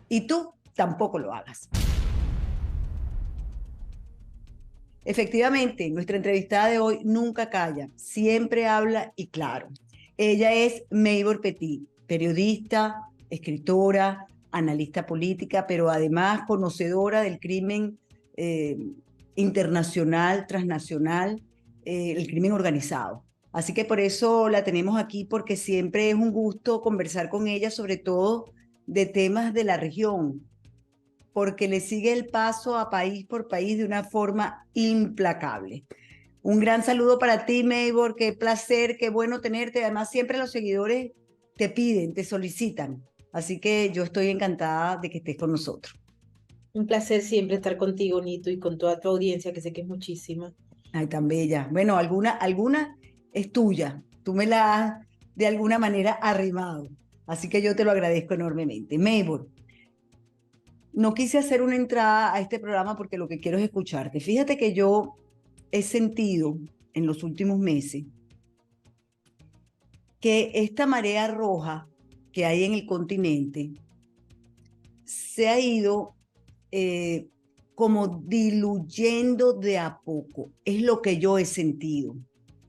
Y tú tampoco lo hagas. Efectivamente, nuestra entrevistada de hoy nunca calla, siempre habla y claro. Ella es Maybor Petit, periodista, escritora, analista política, pero además conocedora del crimen eh, internacional, transnacional, el crimen organizado. Así que por eso la tenemos aquí, porque siempre es un gusto conversar con ella, sobre todo de temas de la región, porque le sigue el paso a país por país de una forma implacable. Un gran saludo para ti, Maybor, qué placer, qué bueno tenerte. Además, siempre los seguidores te piden, te solicitan. Así que yo estoy encantada de que estés con nosotros. Un placer siempre estar contigo, Nito, y con toda tu audiencia, que sé que es muchísima. Ay, tan bella. Bueno, alguna es tuya. Tú me la has de alguna manera arrimado. Así que yo te lo agradezco enormemente. Maybor, no quise hacer una entrada a este programa porque lo que quiero es escucharte. Fíjate que yo he sentido en los últimos meses que esta marea roja que hay en el continente se ha ido eh, como diluyendo de a poco. Es lo que yo he sentido.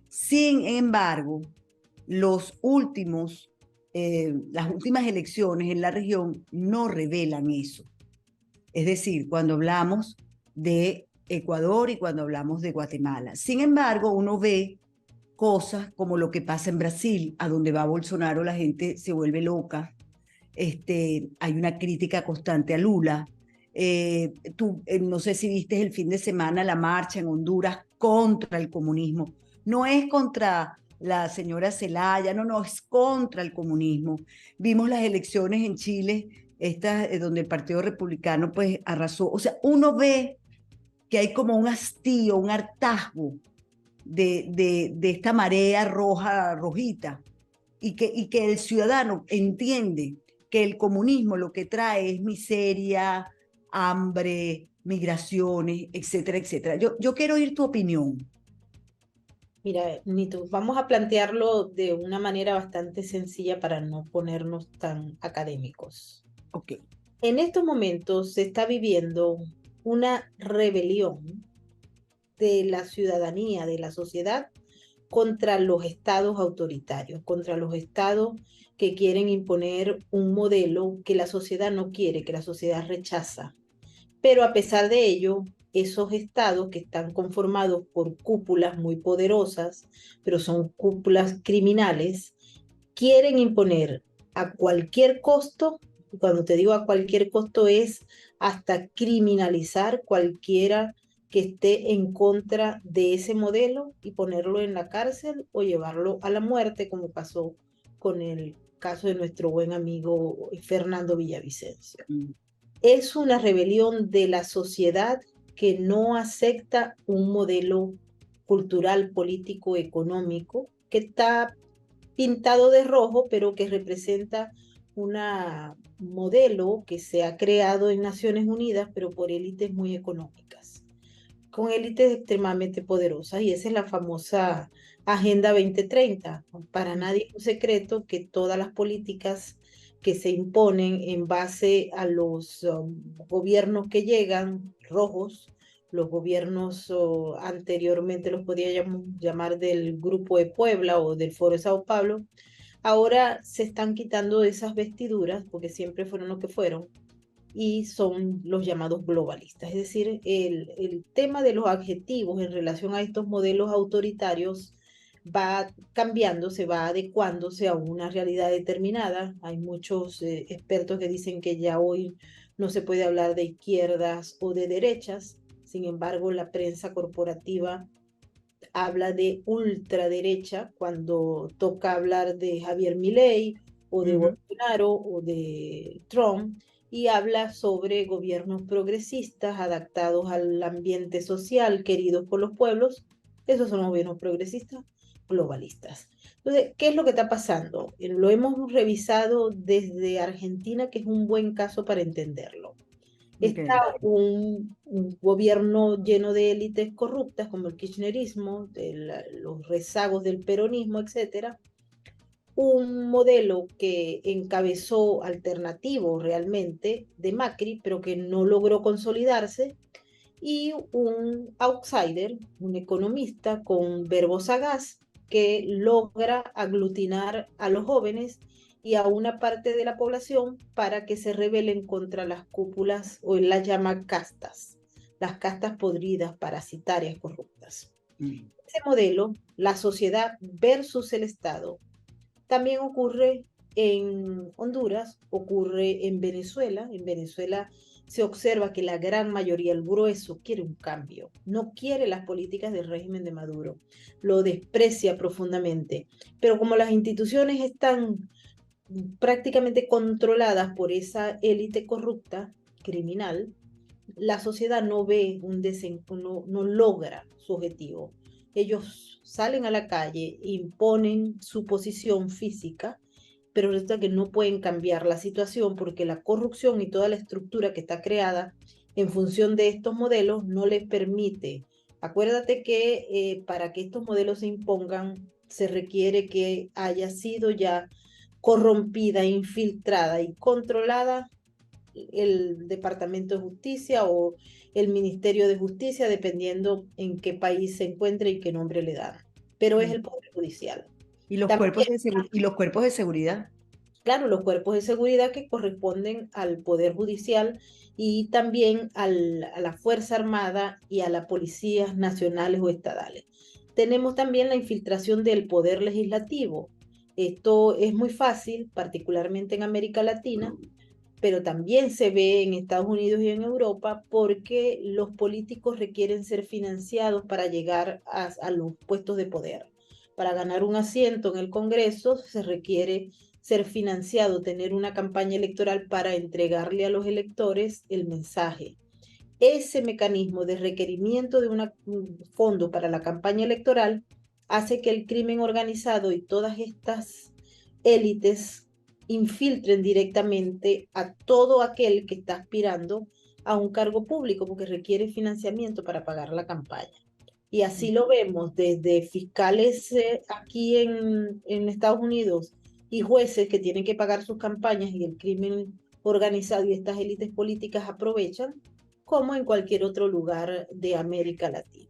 Sin embargo, las últimas elecciones en la región no revelan eso. Es decir, cuando hablamos de Ecuador y cuando hablamos de Guatemala. Sin embargo, uno ve cosas como lo que pasa en Brasil, a donde va Bolsonaro, la gente se vuelve loca. Hay una crítica constante a Lula. No sé si viste el fin de semana la marcha en Honduras contra el comunismo. No es contra la señora Zelaya, no, no, es contra el comunismo. Vimos las elecciones en Chile, estas donde el Partido Republicano pues arrasó. O sea, uno ve que hay como un hastío, un hartazgo de esta marea roja, rojita, y que el ciudadano entiende que el comunismo lo que trae es miseria, hambre, migraciones, etcétera, etcétera. Yo quiero oír tu opinión. Mira, Nito, vamos a plantearlo de una manera bastante sencilla para no ponernos tan académicos. Ok. En estos momentos se está viviendo una rebelión de la ciudadanía, de la sociedad, contra los estados autoritarios, contra los estados que quieren imponer un modelo que la sociedad no quiere, que la sociedad rechaza. Pero a pesar de ello, esos estados que están conformados por cúpulas muy poderosas, pero son cúpulas criminales, quieren imponer a cualquier costo, y cuando te digo a cualquier costo es hasta criminalizar cualquiera que esté en contra de ese modelo y ponerlo en la cárcel o llevarlo a la muerte, como pasó con el caso de nuestro buen amigo Fernando Villavicencio. Mm. Es una rebelión de la sociedad que no acepta un modelo cultural, político, económico, que está pintado de rojo, pero que representa un modelo que se ha creado en Naciones Unidas, pero por élites muy económicas, con élites extremadamente poderosas, y esa es la famosa Agenda 2030. Para nadie es un secreto que todas las políticas que se imponen en base a los gobiernos que llegan, rojos, los gobiernos anteriormente los podía llamar del Grupo de Puebla o del Foro de Sao Paulo, ahora se están quitando esas vestiduras, porque siempre fueron lo que fueron, y son los llamados globalistas. Es decir, el tema de los adjetivos en relación a estos modelos autoritarios va cambiando, se va adecuándose a una realidad determinada. Hay muchos expertos que dicen que ya hoy no se puede hablar de izquierdas o de derechas. Sin embargo, la prensa corporativa habla de ultraderecha cuando toca hablar de Javier Milei o de Ujú. Bolsonaro o de Trump, y habla sobre gobiernos progresistas adaptados al ambiente social, queridos por los pueblos. Esos son los gobiernos progresistas globalistas. Entonces, ¿qué es lo que está pasando? Lo hemos revisado desde Argentina, que es un buen caso para entenderlo. Está Ok. un gobierno lleno de élites corruptas como el kirchnerismo, los rezagos del peronismo, etcétera. un modelo que encabezó alternativo realmente de Macri, pero que no logró consolidarse, y un outsider, un economista con verbo sagaz que logra aglutinar a los jóvenes y a una parte de la población para que se rebelen contra las cúpulas o él las llama castas, las castas podridas, parasitarias, corruptas. Mm. Ese modelo, la sociedad versus el Estado, también ocurre en Honduras, ocurre en Venezuela. En Venezuela se observa que la gran mayoría, el grueso, quiere un cambio, no quiere las políticas del régimen de Maduro, lo desprecia profundamente. Pero como las instituciones están prácticamente controladas por esa élite corrupta, criminal, la sociedad no ve no logra su objetivo. Ellos salen a la calle, imponen su posición física, pero resulta que no pueden cambiar la situación porque la corrupción y toda la estructura que está creada en función de estos modelos no les permite. Acuérdate que para que estos modelos se impongan se requiere que haya sido ya corrompida, infiltrada y controlada el Departamento de Justicia o el Ministerio de Justicia, dependiendo en qué país se encuentre y qué nombre le dan. Pero es Mm. el Poder Judicial. Y los cuerpos También, y los cuerpos de seguridad. claro, los cuerpos de seguridad que corresponden al Poder Judicial y también a la Fuerza Armada y a las policías nacionales o estadales. Tenemos también la infiltración del Poder Legislativo. Esto es muy fácil, particularmente en América Latina, pero también se ve en Estados Unidos y en Europa porque los políticos requieren ser financiados para llegar a los puestos de poder. Para ganar un asiento en el Congreso se requiere ser financiado, tener una campaña electoral para entregarle a los electores el mensaje. Ese mecanismo de requerimiento de un fondo para la campaña electoral hace que el crimen organizado y todas estas élites infiltren directamente a todo aquel que está aspirando a un cargo público porque requiere financiamiento para pagar la campaña. Y así lo vemos desde fiscales aquí en Estados Unidos y jueces que tienen que pagar sus campañas y el crimen organizado y estas élites políticas aprovechan, como en cualquier otro lugar de América Latina.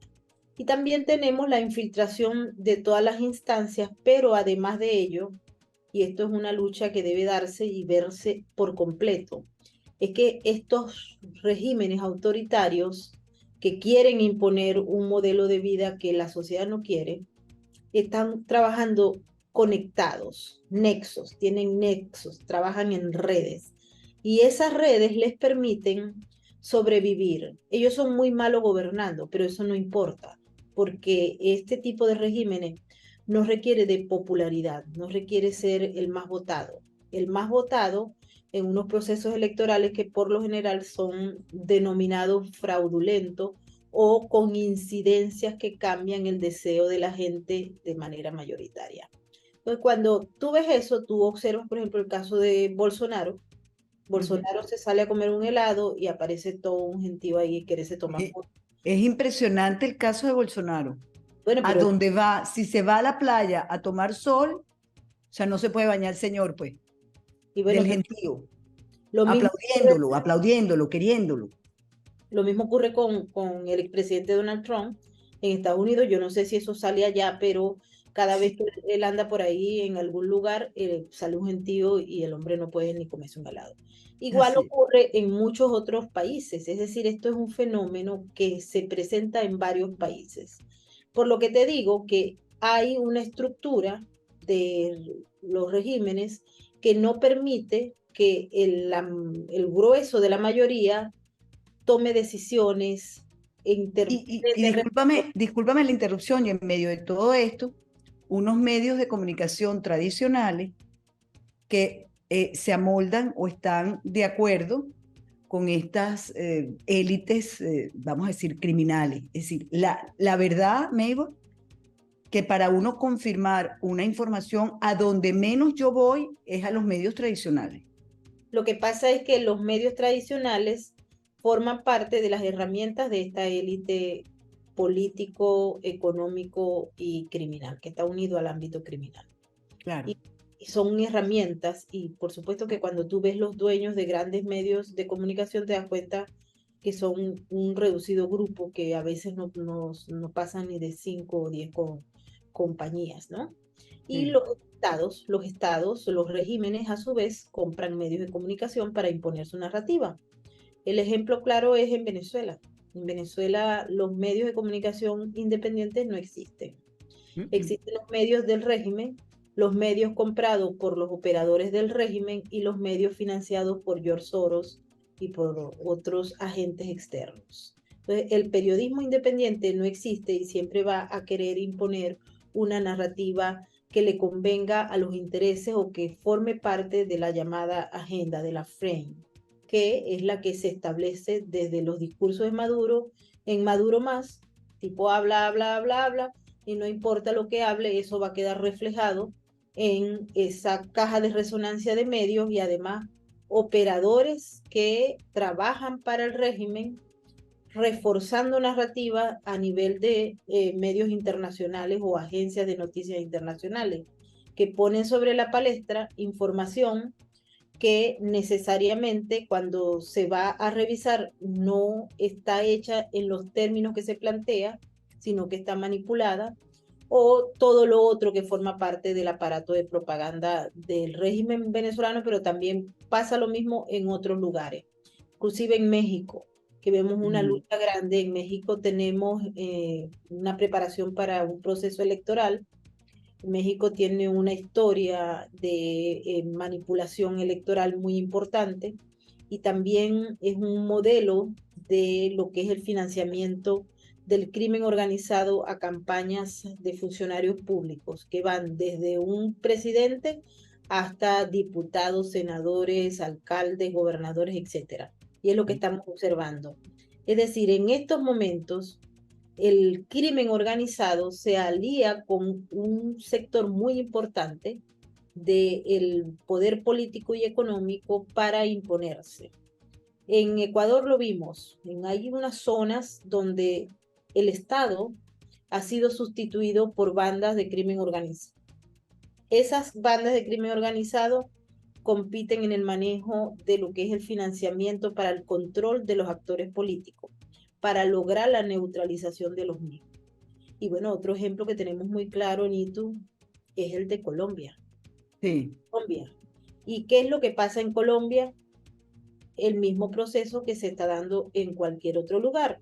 Y también tenemos la infiltración de todas las instancias, pero además de ello, y esto es una lucha que debe darse y verse por completo, es que estos regímenes autoritarios que quieren imponer un modelo de vida que la sociedad no quiere, están trabajando conectados, tienen nexos, trabajan en redes. Y esas redes les permiten sobrevivir. Ellos son muy malos gobernando, pero eso no importa, porque este tipo de regímenes no requiere de popularidad, no requiere ser el más votado. El más votado en unos procesos electorales que por lo general son denominados fraudulentos o con incidencias que cambian el deseo de la gente de manera mayoritaria. Entonces, cuando tú ves eso, tú observas, por ejemplo, el caso de Bolsonaro. Bolsonaro se sale a comer un helado y aparece todo un gentío ahí que se toma Es, fotos. es impresionante el caso de Bolsonaro. Bueno, A pero donde va, si se va a la playa a tomar sol, o sea, no se puede bañar el señor, pues, y bueno, del gentío, lo mismo ocurre, aplaudiéndolo, aplaudiéndolo, queriéndolo. lo mismo ocurre con el expresidente Donald Trump en Estados Unidos. Yo no sé si eso sale allá, pero cada vez Sí, que él anda por ahí en algún lugar, sale un gentío y el hombre no puede ni comerse un helado. Igual así. ocurre en muchos otros países, es decir, esto es un fenómeno que se presenta en varios países. Por lo que te digo que hay una estructura de los regímenes que no permite que el grueso de la mayoría tome decisiones e Y interprete. discúlpame la interrupción, y en medio de todo esto, unos medios de comunicación tradicionales que se amoldan o están de acuerdo con estas élites, vamos a decir, criminales. Es decir, la verdad, Mabel, que para uno confirmar una información, a donde menos yo voy es a los medios tradicionales. Lo que pasa es que los medios tradicionales forman parte de las herramientas de esta élite político, económico y criminal, que está unido al ámbito criminal. Claro. son herramientas y por supuesto que cuando tú ves los dueños de grandes medios de comunicación te das cuenta que son un reducido grupo que a veces no pasan ni de 5 o 10 compañías, ¿no? Y Sí. los estados, los regímenes a su vez compran medios de comunicación para imponer su narrativa. El ejemplo claro es en Venezuela. En Venezuela los medios de comunicación independientes no existen. Mm, Existen los medios del régimen, los medios comprados por los operadores del régimen y los medios financiados por George Soros y por otros agentes externos. Entonces, el periodismo independiente no existe y siempre va a querer imponer una narrativa que le convenga a los intereses o que forme parte de la llamada agenda, de la frame, que es la que se establece desde los discursos de Maduro, en Maduro más, tipo habla, habla, habla, habla, y no importa lo que hable, eso va a quedar reflejado en esa caja de resonancia de medios y además operadores que trabajan para el régimen reforzando narrativa a nivel de medios internacionales o agencias de noticias internacionales que ponen sobre la palestra información que necesariamente cuando se va a revisar no está hecha en los términos que se plantea, sino que está manipulada, o todo lo otro que forma parte del aparato de propaganda del régimen venezolano, pero también pasa lo mismo en otros lugares, inclusive en México, que vemos una mm, lucha grande. En México tenemos una preparación para un proceso electoral. México tiene una historia de manipulación electoral muy importante y también es un modelo de lo que es el financiamiento del crimen organizado a campañas de funcionarios públicos que van desde un presidente hasta diputados, senadores, alcaldes, gobernadores, etcétera. Y es lo que estamos observando. Es decir, en estos momentos el crimen organizado se alía con un sector muy importante del poder político y económico para imponerse. En Ecuador lo vimos, hay unas zonas donde el Estado ha sido sustituido por bandas de crimen organizado. Esas bandas de crimen organizado compiten en el manejo de lo que es el financiamiento para el control de los actores políticos, para lograr la neutralización de los mismos. Y bueno, otro ejemplo que tenemos muy claro, Nitu, es el de Colombia. sí. Colombia. ¿Y qué es lo que pasa en Colombia? El mismo proceso que se está dando en cualquier otro lugar.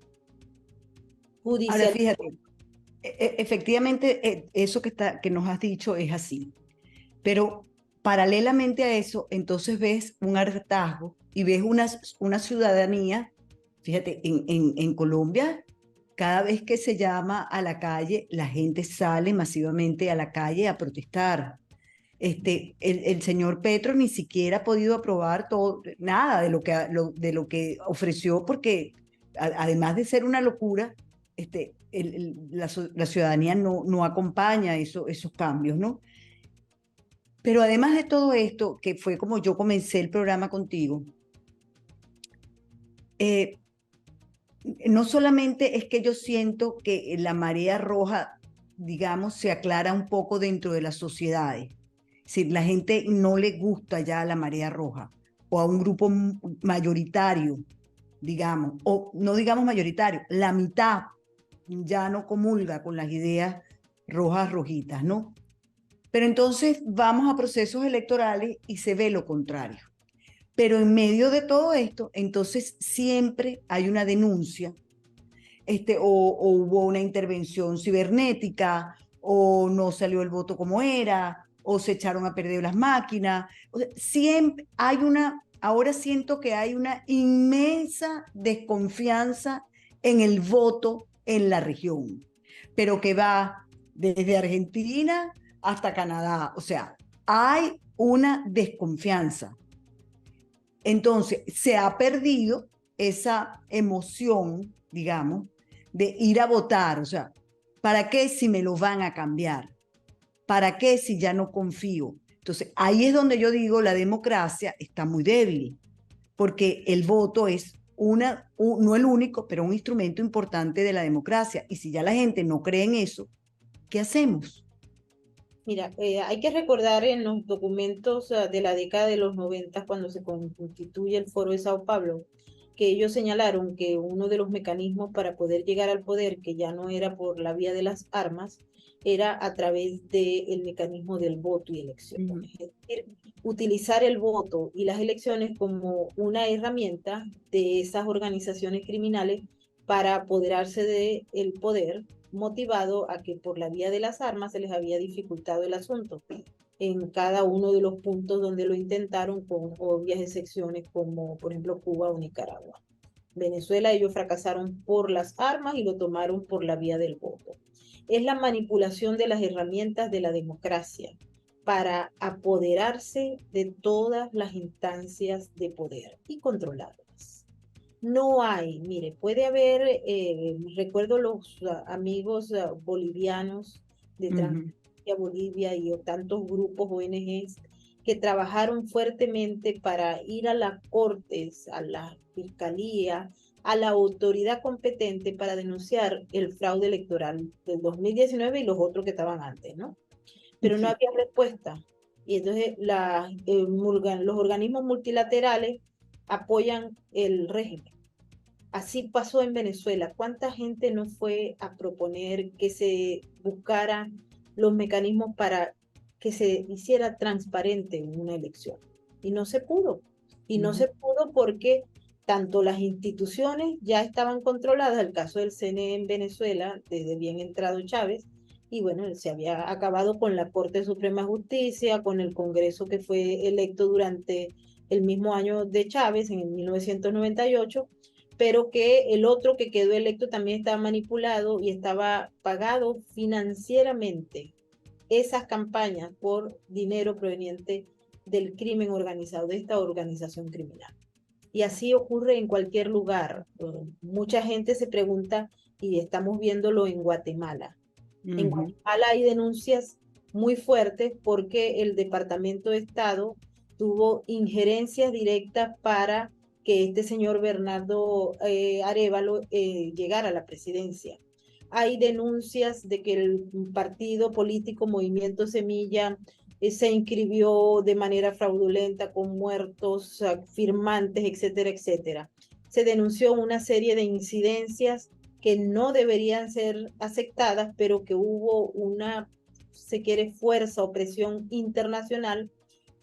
Ahora Judicial. fíjate, efectivamente eso que nos has dicho es así, pero paralelamente a eso, entonces ves un hartazgo y ves una ciudadanía, fíjate, en Colombia, cada vez que se llama a la calle, la gente sale masivamente a la calle a protestar. El señor Petro ni siquiera ha podido aprobar todo, nada de lo que ofreció, porque además de ser una locura, la ciudadanía no acompaña esos cambios, ¿no? Pero además de todo esto, que fue como yo comencé el programa contigo, eh, no solamente es que yo siento que la marea roja, digamos, se aclara un poco dentro de las sociedades. Si la gente no le gusta ya la marea roja o a un grupo mayoritario, digamos, o no digamos mayoritario, la mitad ya no comulga con las ideas rojas, rojitas, ¿no? Pero entonces vamos a procesos electorales y se ve lo contrario. Pero en medio de todo esto, entonces siempre hay una denuncia, o hubo una intervención cibernética, o no salió el voto como era, o se echaron a perder las máquinas. O sea, siempre hay ahora siento que hay una inmensa desconfianza en el voto en la región, pero que va desde Argentina hasta Canadá. O sea, hay una desconfianza. Entonces, se ha perdido esa emoción, digamos, de ir a votar. O sea, ¿para qué si me lo van a cambiar? ¿Para qué si ya no confío? Entonces, ahí es donde yo digo, la democracia está muy débil, porque el voto es no el único, pero un instrumento importante de la democracia. Y si ya la gente no cree en eso, ¿qué hacemos? Mira, hay que recordar en los documentos de la década de los 90, cuando se constituye el Foro de Sao Paulo, que ellos señalaron que uno de los mecanismos para poder llegar al poder, que ya no era por la vía de las armas, era a través del mecanismo del voto y elecciones. Ujú, Es decir, utilizar el voto y las elecciones como una herramienta de esas organizaciones criminales para apoderarse del poder, motivado a que por la vía de las armas se les había dificultado el asunto en cada uno de los puntos donde lo intentaron, con obvias excepciones como por ejemplo Cuba o Nicaragua. Venezuela ellos fracasaron por las armas y lo tomaron por la vía del voto. Es la manipulación de las herramientas de la democracia para apoderarse de todas las instancias de poder y controlarlas. No hay, mire, puede haber, recuerdo los amigos bolivianos de ujú. Transparencia Bolivia y tantos grupos ONGs que trabajaron fuertemente para ir a las cortes, a la fiscalía, a la autoridad competente para denunciar el fraude electoral del 2019 y los otros que estaban antes, ¿no? Pero no Sí. había respuesta. Y entonces los organismos multilaterales apoyan el régimen. Así pasó en Venezuela. ¿Cuánta gente no fue a proponer que se buscaran los mecanismos para que se hiciera transparente una elección? Y no se pudo. Y no Ujú. se pudo porque tanto las instituciones ya estaban controladas, el caso del CNE en Venezuela, desde bien entrado Chávez, y bueno, se había acabado con la Corte Suprema de Justicia, con el Congreso que fue electo durante el mismo año de Chávez, en el 1998, pero que el otro que quedó electo también estaba manipulado y estaba pagado financieramente esas campañas por dinero proveniente del crimen organizado, de esta organización criminal. Y así ocurre en cualquier lugar. Mucha gente se pregunta, y estamos viéndolo en Guatemala. En Ujú. Guatemala hay denuncias muy fuertes porque el Departamento de Estado tuvo injerencias directas para que este señor Bernardo Arévalo llegara a la presidencia. Hay denuncias de que el partido político Movimiento Semilla se inscribió de manera fraudulenta con muertos, firmantes, etcétera, etcétera. Se denunció una serie de incidencias que no deberían ser aceptadas, pero que hubo una, se quiere, fuerza o presión internacional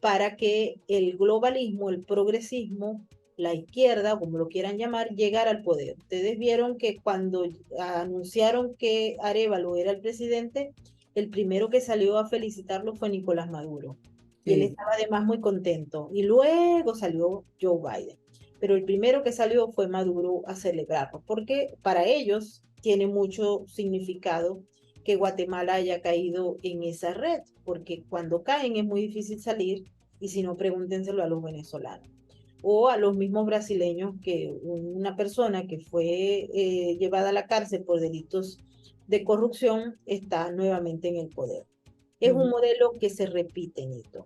para que el globalismo, el progresismo, la izquierda, como lo quieran llamar, llegara al poder. Ustedes vieron que cuando anunciaron que Arévalo era el presidente, el primero que salió a felicitarlo fue Nicolás Maduro. Y él Sí. estaba además muy contento. Y luego salió Joe Biden. Pero el primero que salió fue Maduro a celebrarlo, porque para ellos tiene mucho significado que Guatemala haya caído en esa red, porque cuando caen es muy difícil salir, y si no, pregúntenselo a los venezolanos o a los mismos brasileños, que una persona que fue llevada a la cárcel por delitos de corrupción está nuevamente en el poder. Es un Ujú. modelo que se repite, Nito.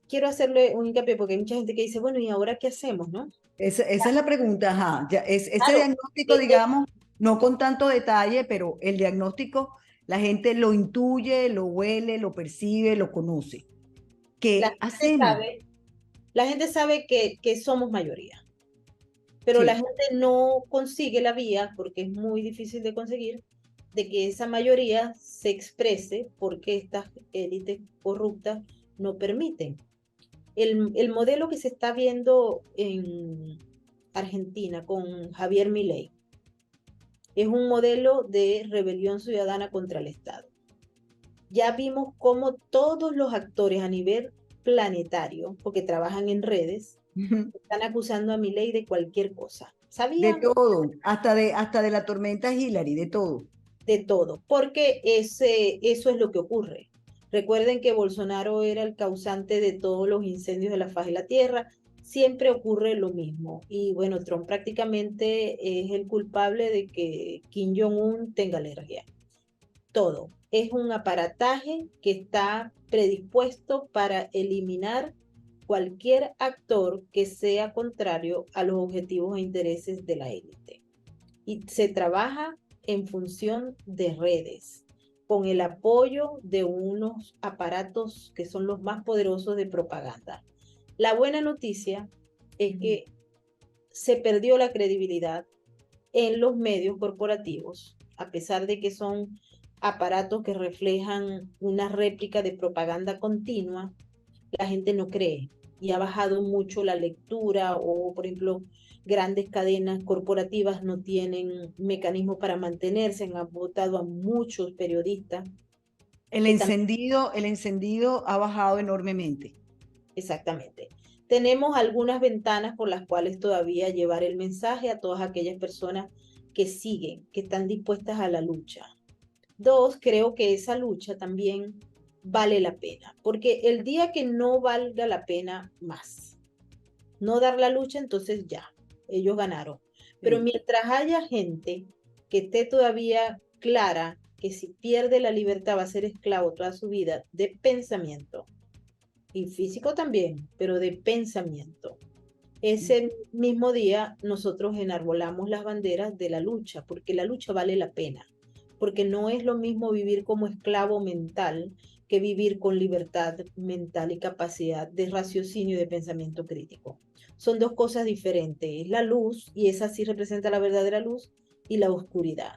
Quiero hacerle un hincapié porque hay mucha gente que dice, bueno, ¿y ahora qué hacemos, no? Esa es la pregunta, ajá. Ya, ese Claro, diagnóstico, eh, eh, digamos, no con tanto detalle, pero el diagnóstico, la gente lo intuye, lo huele, lo percibe, lo conoce. la ¿Qué gente hacemos? sabe, la gente sabe que somos mayoría, pero la Sí. gente no consigue la vía, porque es muy difícil de conseguir, de que esa mayoría se exprese porque estas élites corruptas no permiten. El modelo que se está viendo en Argentina con Javier Milei es un modelo de rebelión ciudadana contra el Estado. Ya vimos cómo todos los actores a nivel planetario, porque trabajan en redes, Ujú. están acusando a Milei de cualquier cosa. De ¿Sabían? todo, hasta de la tormenta Hillary, de todo. De todo, porque eso es lo que ocurre. Recuerden que Bolsonaro era el causante de todos los incendios de la faz de la Tierra. Siempre ocurre lo mismo. Y bueno, Trump prácticamente es el culpable de que Kim Jong-un tenga alergia. Todo. Es un aparataje que está predispuesto para eliminar cualquier actor que sea contrario a los objetivos e intereses de la élite. Y se trabaja en función de redes. con el apoyo de unos aparatos que son los más poderosos de propaganda. La buena noticia es que se perdió la credibilidad en los medios corporativos, a pesar de que son aparatos que reflejan una réplica de propaganda continua, la gente no cree y ha bajado mucho la lectura o, por ejemplo, grandes cadenas corporativas no tienen mecanismos para mantenerse, han votado a muchos periodistas que también, El encendido ha bajado enormemente. exactamente. Tenemos algunas ventanas por las cuales todavía llevar el mensaje a todas aquellas personas que siguen, que están dispuestas a la lucha. Dos, creo que esa lucha también vale la pena, porque el día que no valga la pena más, no dar la lucha, entonces ya, ellos ganaron. Pero Sí. mientras haya gente que esté todavía clara que si pierde la libertad va a ser esclavo toda su vida de pensamiento, y físico también, pero de pensamiento. Ese mismo día nosotros enarbolamos las banderas de la lucha, porque la lucha vale la pena, porque no es lo mismo vivir como esclavo mental que vivir con libertad mental y capacidad de raciocinio y de pensamiento crítico. Son dos cosas diferentes, es la luz, y esa sí representa la verdadera luz, y la oscuridad.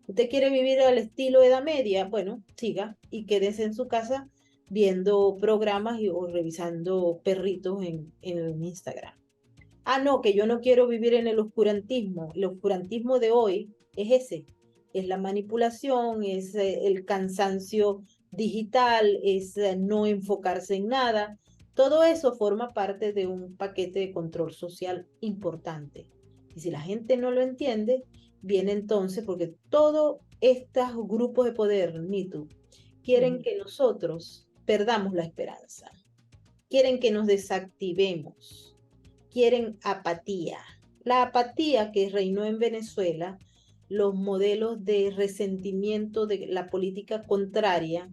¿Usted quiere vivir al estilo Edad Media? Bueno, siga y quédese en su casa viendo programas o revisando perritos en Instagram. Ah, no, que yo no quiero vivir en el oscurantismo. El oscurantismo de hoy es ese, es la manipulación, es el cansancio digital, es no enfocarse en nada. Todo eso forma parte de un paquete de control social importante. Y si la gente no lo entiende, viene entonces, porque todos estos grupos de poder, Nitu, quieren que nosotros perdamos la esperanza, quieren que nos desactivemos, quieren apatía. La apatía que reinó en Venezuela, los modelos de resentimiento de la política contraria,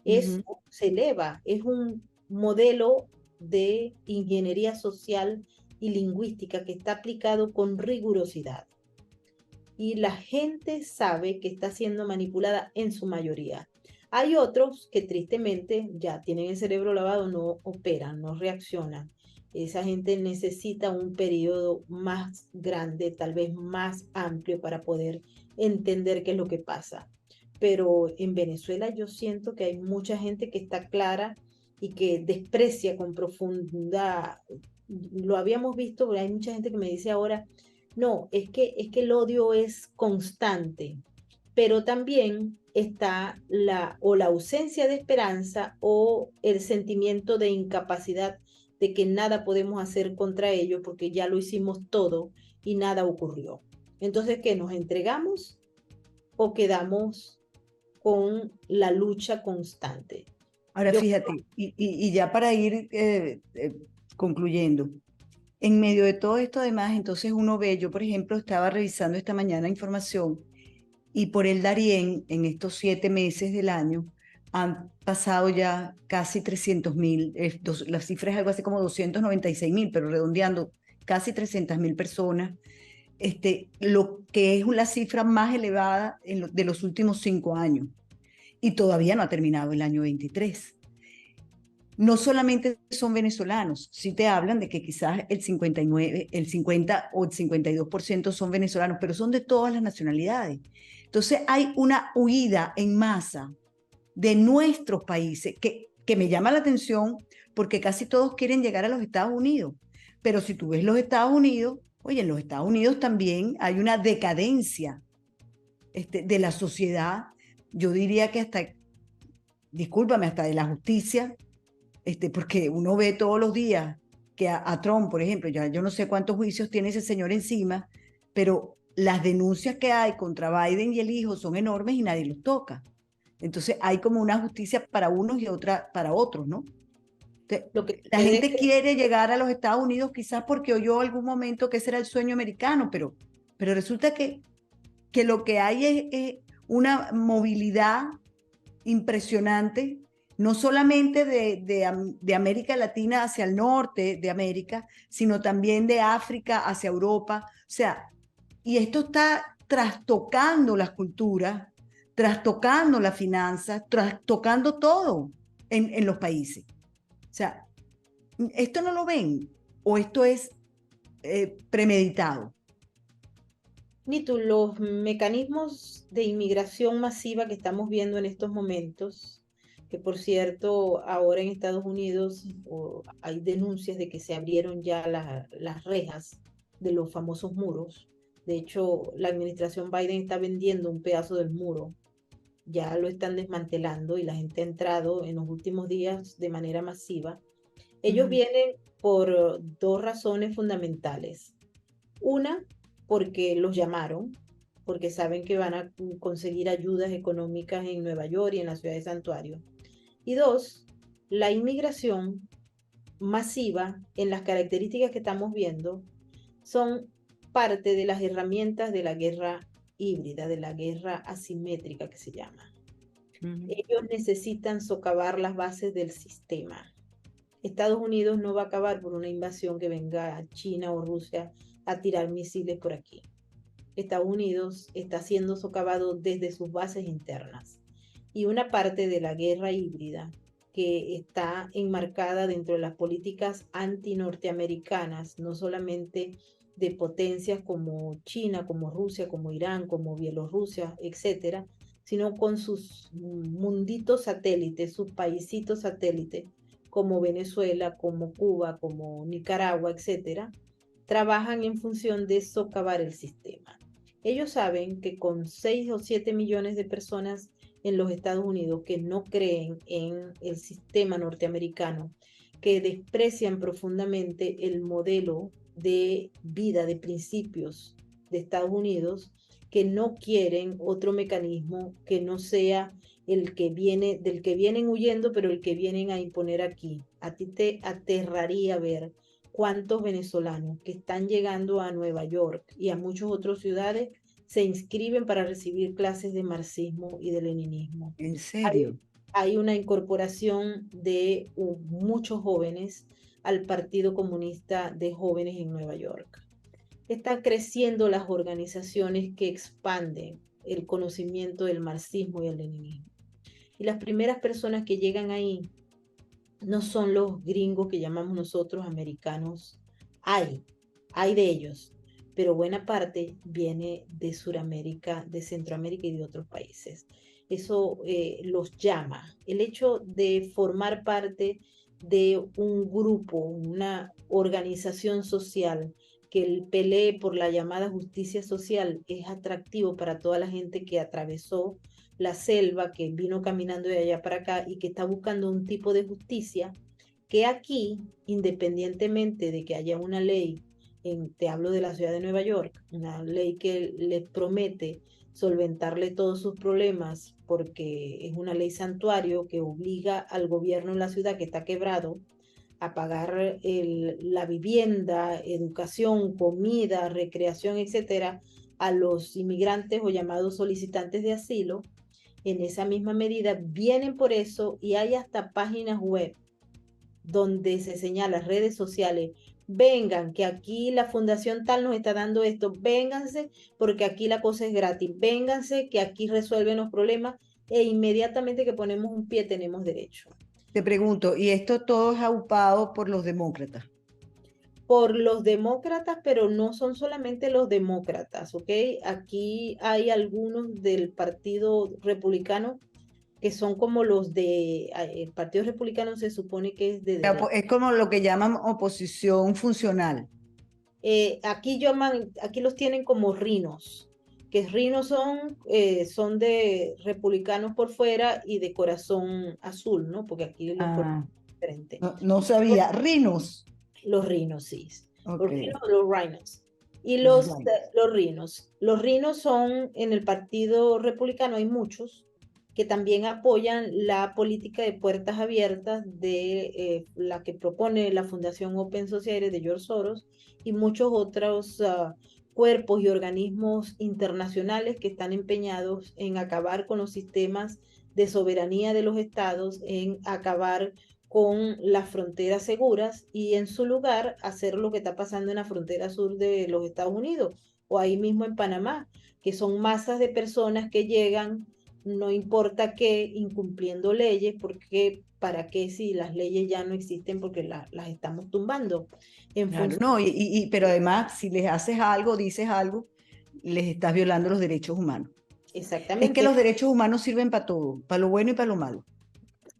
eso Ujú. se eleva, es un modelo de ingeniería social y lingüística que está aplicado con rigurosidad. Y la gente sabe que está siendo manipulada en su mayoría. Hay otros que tristemente ya tienen el cerebro lavado, no operan, no reaccionan. Esa gente necesita un periodo más grande, tal vez más amplio para poder entender qué es lo que pasa. Pero en Venezuela yo siento que hay mucha gente que está clara y que desprecia con profundidad. Lo habíamos visto, pero hay mucha gente que me dice ahora, no, es que el odio es constante, pero también está la ausencia de esperanza o el sentimiento de incapacidad de que nada podemos hacer contra ello porque ya lo hicimos todo y nada ocurrió. Entonces, ¿qué? ¿Nos entregamos o quedamos con la lucha constante? Ahora Yo, fíjate, y ya para ir concluyendo, en medio de todo esto además, entonces uno ve, yo por ejemplo estaba revisando esta mañana información y por el Darién, en estos 7 meses del año, han pasado ya casi 300.000, la cifra es algo así como 296.000, pero redondeando, casi 300.000 personas, lo que es la cifra más elevada de los últimos 5 años. Y todavía no ha terminado el año 23. No solamente son venezolanos, sí te hablan de que quizás el 59, el 50 o el 52% son venezolanos, pero son de todas las nacionalidades. Entonces hay una huida en masa de nuestros países que me llama la atención porque casi todos quieren llegar a los Estados Unidos. Pero si tú ves los Estados Unidos, oye, en los Estados Unidos también hay una decadencia de la sociedad, yo diría que hasta, discúlpame, hasta de la justicia, porque uno ve todos los días que a Trump, por ejemplo, ya yo no sé cuántos juicios tiene ese señor encima, pero las denuncias que hay contra Biden y el hijo son enormes y nadie los toca. Entonces hay como una justicia para unos y otra para otros, ¿no? Entonces, lo que la sucede es gente que quiere llegar a los Estados Unidos quizás porque oyó algún momento que ese era el sueño americano, pero resulta que lo que hay es una movilidad impresionante, no solamente de América Latina hacia el norte de América, sino también de África hacia Europa. O sea, y esto está trastocando las culturas, trastocando las finanzas, trastocando todo en los países. O sea, ¿esto no lo ven o esto es premeditado? Nitu, los mecanismos de inmigración masiva que estamos viendo en estos momentos, que por cierto, ahora en Estados Unidos hay denuncias de que se abrieron ya las rejas de los famosos muros. De hecho, la administración Biden está vendiendo un pedazo del muro, ya lo están desmantelando y la gente ha entrado en los últimos días de manera masiva. Ellos vienen por dos razones fundamentales. Una, porque los llamaron, porque saben que van a conseguir ayudas económicas en Nueva York y en la ciudad de Santuario. Y dos, la inmigración masiva en las características que estamos viendo son parte de las herramientas de la guerra híbrida, de la guerra asimétrica que se llama. Ellos necesitan socavar las bases del sistema. Estados Unidos no va a acabar por una invasión que venga a China o Rusia a tirar misiles por aquí. Estados Unidos está siendo socavado desde sus bases internas. Y una parte de la guerra híbrida que está enmarcada dentro de las políticas anti-norteamericanas, no solamente de potencias como China, como Rusia, como Irán, como Bielorrusia, etcétera, sino con sus munditos satélites, sus paisitos satélites, como Venezuela, como Cuba, como Nicaragua, etcétera, trabajan en función de socavar el sistema. Ellos saben que con 6 o 7 millones de personas en los Estados Unidos que no creen en el sistema norteamericano, que desprecian profundamente el modelo de vida, de principios de Estados Unidos, que no quieren otro mecanismo que no sea el que viene, del que vienen huyendo, pero el que vienen a imponer aquí. A ti te aterraría ver cuántos venezolanos que están llegando a Nueva York y a muchas otras ciudades se inscriben para recibir clases de marxismo y de leninismo. ¿En serio? Hay una incorporación de muchos jóvenes al Partido Comunista de Jóvenes en Nueva York. Están creciendo las organizaciones que expanden el conocimiento del marxismo y el leninismo. Y las primeras personas que llegan ahí no son los gringos que llamamos nosotros americanos. Hay de ellos, pero buena parte viene de Sudamérica, de Centroamérica y de otros países. Eso los llama. El hecho de formar parte de un grupo, una organización social que pelee por la llamada justicia social es atractivo para toda la gente que atravesó la selva, que vino caminando de allá para acá y que está buscando un tipo de justicia que aquí, independientemente de que haya una ley, te hablo de la ciudad de Nueva York, una ley que les promete solventarle todos sus problemas porque es una ley santuario que obliga al gobierno en la ciudad que está quebrado a pagar la vivienda, educación, comida, recreación, etcétera, a los inmigrantes o llamados solicitantes de asilo. En esa misma medida vienen por eso y hay hasta páginas web donde se señala, redes sociales, vengan, que aquí la fundación tal nos está dando esto, vénganse porque aquí la cosa es gratis, vénganse que aquí resuelven los problemas e inmediatamente que ponemos un pie tenemos derecho. Te pregunto, ¿y esto todo es aupado por los demócratas? Por los demócratas, pero no son solamente los demócratas, ¿ok? Aquí hay algunos del Partido Republicano que son como los de, el Partido Republicano se supone que es de derecha. Es como lo que llaman oposición funcional. Aquí los tienen como rinos, que rinos son de republicanos por fuera y de corazón azul, ¿no? Porque aquí los Ah, diferentes. no sabía. Rinos. Los rinos, sí. Los Ok. rinos o los rhinos. Y Los los, rhinos. los rinos. Los rinos son, en el Partido Republicano hay muchos que también apoyan la política de puertas abiertas de la que propone la Fundación Open Society de George Soros y muchos otros cuerpos y organismos internacionales que están empeñados en acabar con los sistemas de soberanía de los estados, en acabar con las fronteras seguras y en su lugar hacer lo que está pasando en la frontera sur de los Estados Unidos o ahí mismo en Panamá, que son masas de personas que llegan no importa qué, incumpliendo leyes, porque ¿para qué si las leyes ya no existen porque las estamos tumbando? En Claro, función, no, pero además, si les haces algo, dices algo, les estás violando los derechos humanos. Es que exactamente, los derechos humanos sirven para todo, para lo bueno y para lo malo.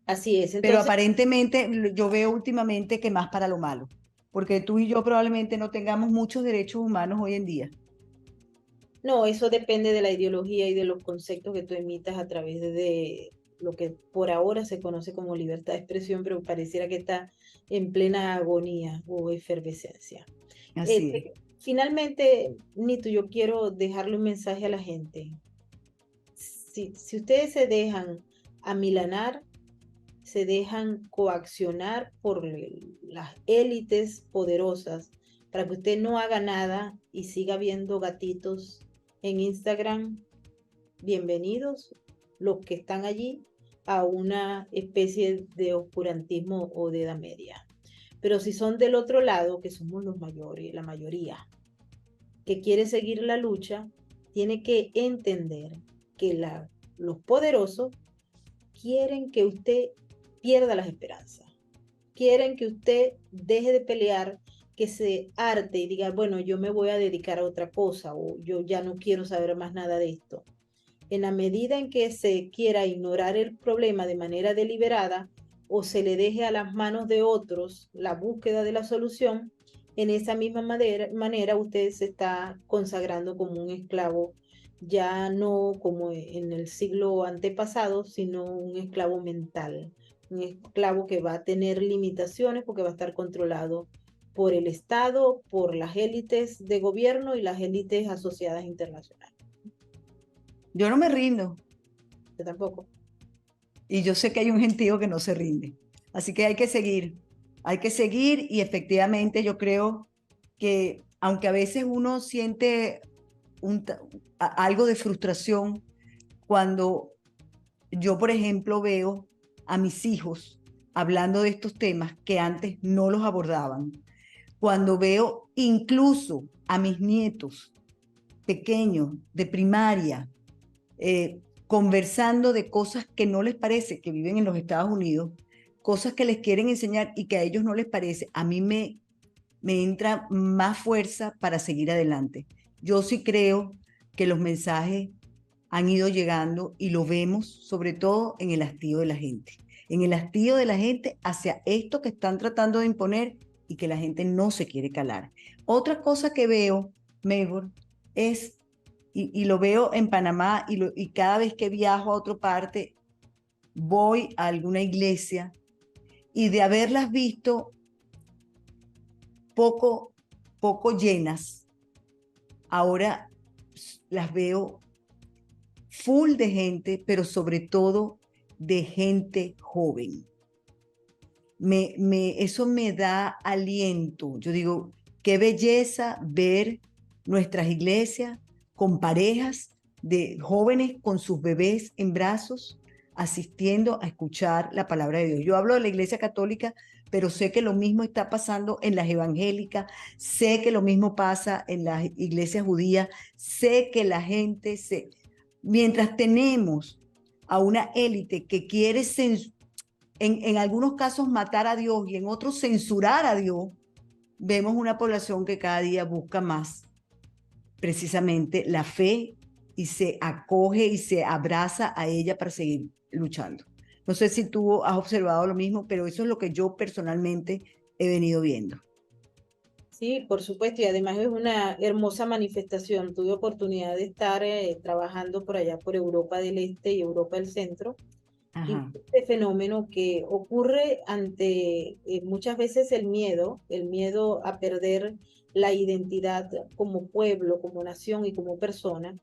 así es. Pero Entonces, aparentemente yo veo últimamente que más para lo malo, porque tú y yo probablemente no tengamos muchos derechos humanos hoy en día. no, eso depende de la ideología y de los conceptos que tú emitas a través de lo que por ahora se conoce como libertad de expresión, pero pareciera que está en plena agonía o efervescencia. Así es. Finalmente, Nito, yo quiero dejarle un mensaje a la gente. Si ustedes se dejan amilanar, se dejan coaccionar por las élites poderosas para que usted no haga nada y siga viendo gatitos en Instagram, bienvenidos los que están allí a una especie de oscurantismo o de edad media. Pero si son del otro lado, que somos los mayores, la mayoría, que quiere seguir la lucha, tiene que entender que los poderosos quieren que usted pierda las esperanzas, quieren que usted deje de pelear, que se harte y diga, bueno, yo me voy a dedicar a otra cosa o yo ya no quiero saber más nada de esto. En la medida en que se quiera ignorar el problema de manera deliberada o se le deje a las manos de otros la búsqueda de la solución, en esa misma manera usted se está consagrando como un esclavo, ya no como en el siglo antepasado, sino un esclavo mental, un esclavo que va a tener limitaciones porque va a estar controlado por el Estado, por las élites de gobierno y las élites asociadas internacionales. Yo no me rindo Yo tampoco. y yo sé que hay un gentío que no se rinde. Así que hay que seguir y efectivamente yo creo que aunque a veces uno siente algo de frustración cuando yo, por ejemplo, veo a mis hijos hablando de estos temas que antes no los abordaban, cuando veo incluso a mis nietos pequeños de primaria conversando de cosas que no les parece, que viven en los Estados Unidos, cosas que les quieren enseñar y que a ellos no les parece, a mí me entra más fuerza para seguir adelante. Yo sí creo que los mensajes han ido llegando y lo vemos sobre todo en el hastío de la gente, en el hastío de la gente hacia esto que están tratando de imponer y que la gente no se quiere calar. Otra cosa que veo, Mejor, es, y lo veo en Panamá y cada vez que viajo a otra parte, voy a alguna iglesia y de haberlas visto poco, poco llenas, ahora las veo full de gente, pero sobre todo de gente joven. Eso me da aliento. Yo digo, qué belleza ver nuestras iglesias con parejas de jóvenes con sus bebés en brazos, asistiendo a escuchar la palabra de Dios. Yo hablo de la iglesia católica, pero sé que lo mismo está pasando en las evangélicas, sé que lo mismo pasa en las iglesias judías, sé que la gente mientras tenemos a una élite que quiere en algunos casos matar a Dios y en otros censurar a Dios, vemos una población que cada día busca más precisamente la fe y se acoge y se abraza a ella para seguir luchando. No sé si tú has observado lo mismo, pero eso es lo que yo personalmente he venido viendo. Sí, por supuesto, y además es una hermosa manifestación. Tuve oportunidad de estar trabajando por allá por Europa del Este y Europa del Centro, y Ajá. este fenómeno que ocurre ante muchas veces el miedo a perder la identidad como pueblo, como nación y como persona,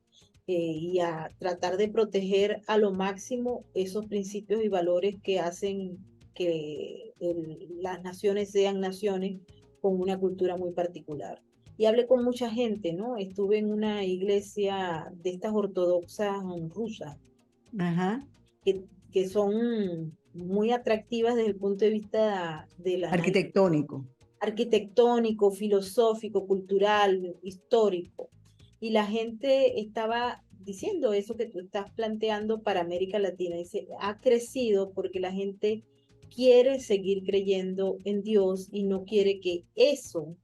y a tratar de proteger a lo máximo esos principios y valores que hacen que las naciones sean naciones con una cultura muy particular. Y hablé con mucha gente, ¿no? Estuve en una iglesia de estas ortodoxas rusas, Ajá. que, que son muy atractivas desde el punto de vista del análisis Arquitectónico. arquitectónico, filosófico, cultural, histórico. Y la gente estaba diciendo eso que tú estás planteando para América Latina. Dice, ha crecido porque la gente quiere seguir creyendo en Dios y no quiere que eso,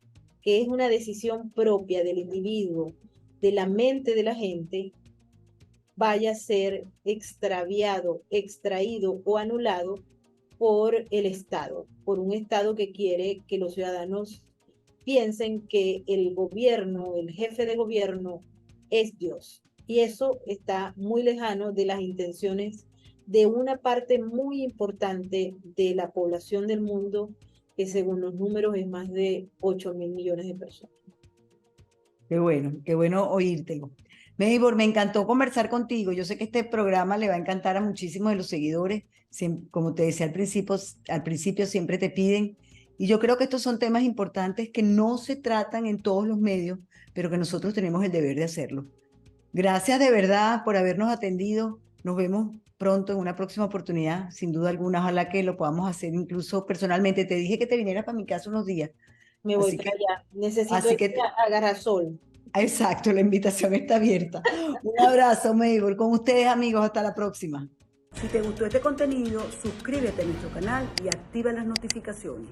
que es una decisión propia del individuo, de la mente de la gente, vaya a ser extraviado, extraído o anulado por el Estado, por un Estado que quiere que los ciudadanos piensen que el gobierno, el jefe de gobierno es Dios. Y eso está muy lejano de las intenciones de una parte muy importante de la población del mundo, que según los números es más de 8.000 millones de personas. Qué bueno oírte. Meibor, me encantó conversar contigo. Yo sé que este programa le va a encantar a muchísimos de los seguidores. Como te decía al principio siempre te piden. Y yo creo que estos son temas importantes que no se tratan en todos los medios, pero que nosotros tenemos el deber de hacerlo. Gracias de verdad por habernos atendido. Nos vemos pronto en una próxima oportunidad, sin duda alguna. Ojalá que lo podamos hacer incluso personalmente. Te dije que te vinieras para mi casa unos días. Me voy Así para que, allá. Necesito así ir que a agarrar sol. exacto, la invitación está abierta. Un abrazo, Mabel. Con ustedes, amigos. Hasta la próxima. Si te gustó este contenido, suscríbete a nuestro canal y activa las notificaciones.